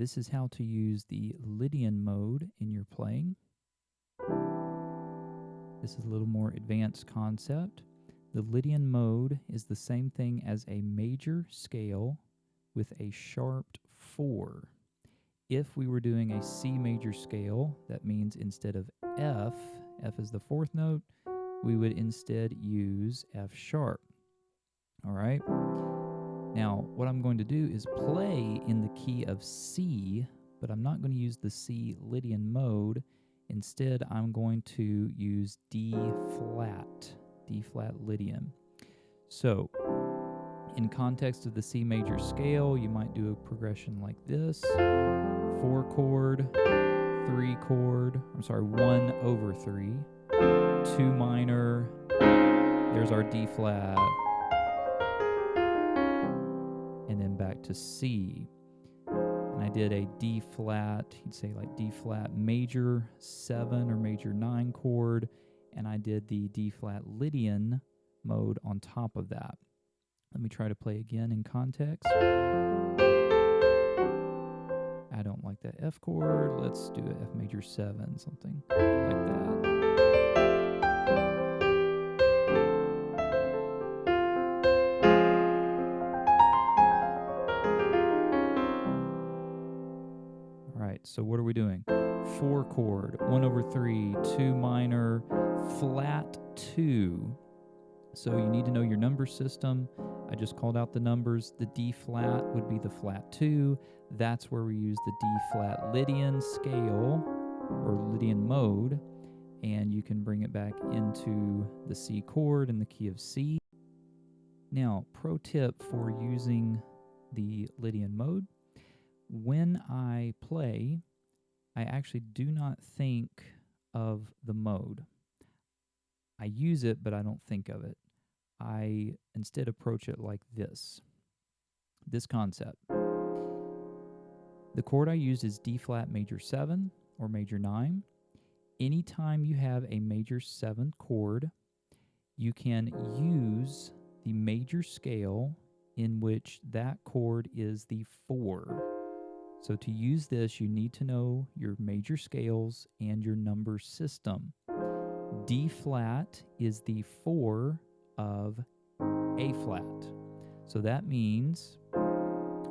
this is how to use the Lydian mode in your playing. This is a little more advanced concept. The Lydian mode is the same thing as a major scale with a sharped 4. If we were doing a C major scale, that means instead of F is the 4th note, we would instead use F sharp. All right? Now, what I'm going to do is play in the key of C, but I'm not going to use the C Lydian mode. Instead, I'm going to use D flat Lydian. So, in context of the C major scale, you might do a progression like this. 4 chord, 3 chord, 1 over 3, 2 minor, there's our D flat, and then back to C. And I did a D flat, you'd say like D flat major 7 or major 9 chord, and I did the D flat Lydian mode on top of that. Let me try to play again in context. I don't like that F chord. Let's do a F major 7, something like that. All right, so what are we doing? 4 chord, 1 over 3, 2 minor, flat 2. So you need to know your number system. I just called out the numbers. The D flat would be the flat 2. That's where we use the D flat Lydian scale or Lydian mode, and you can bring it back into the C chord in the key of C. Now, pro tip for using the Lydian mode, when I play, I actually do not think of the mode. I use it, but I don't think of it. I instead approach it like this concept. The chord I use is D flat major 7 or major 9. Anytime you have a major 7th chord, you can use the major scale in which that chord is the 4. So to use this, you need to know your major scales and your number system. D flat is the 4 of A flat. So that means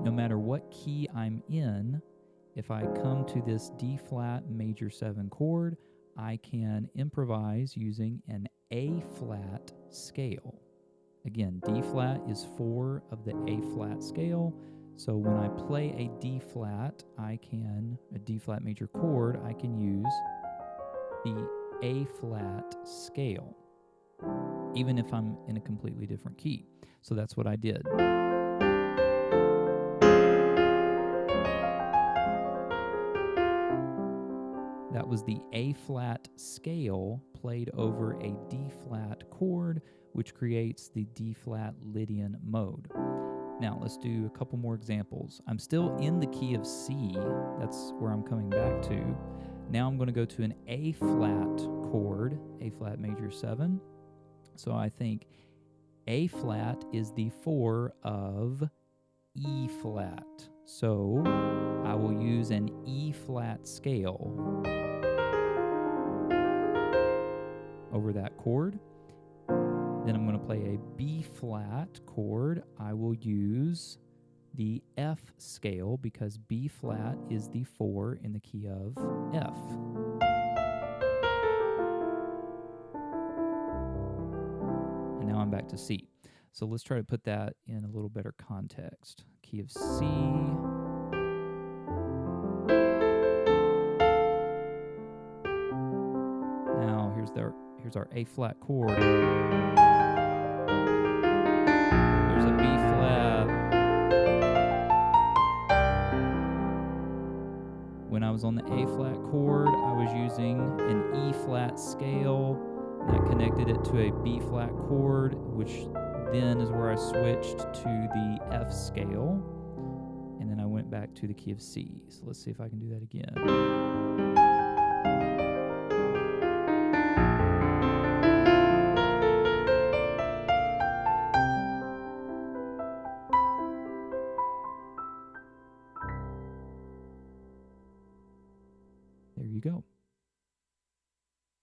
no matter what key I'm in, if I come to this D flat major 7 chord, I can improvise using an A flat scale. Again, D flat is 4 of the A flat scale. So when I play a D flat, a D flat major chord, I can use the A flat scale, even if I'm in a completely different key. So that's what I did. That was the A flat scale played over a D flat chord, which creates the D flat Lydian mode. Now let's do a couple more examples. I'm still in the key of C. That's where I'm coming back to. Now I'm going to go to an A flat chord, A flat major 7. So I think A flat is the 4 of E flat. So I will use an E flat scale over that chord. Then I'm going to play a B flat chord. I will use the F scale because B flat is the 4 in the key of F. And now I'm back to C. So let's try to put that in a little better context. Key of C. Now here's our A flat chord. There's a B flat. When I was on the A flat chord, I was using an E flat scale. That connected it to a B flat chord, which then is where I switched to the F scale. And then I went back to the key of C. So let's see if I can do that again. There you go.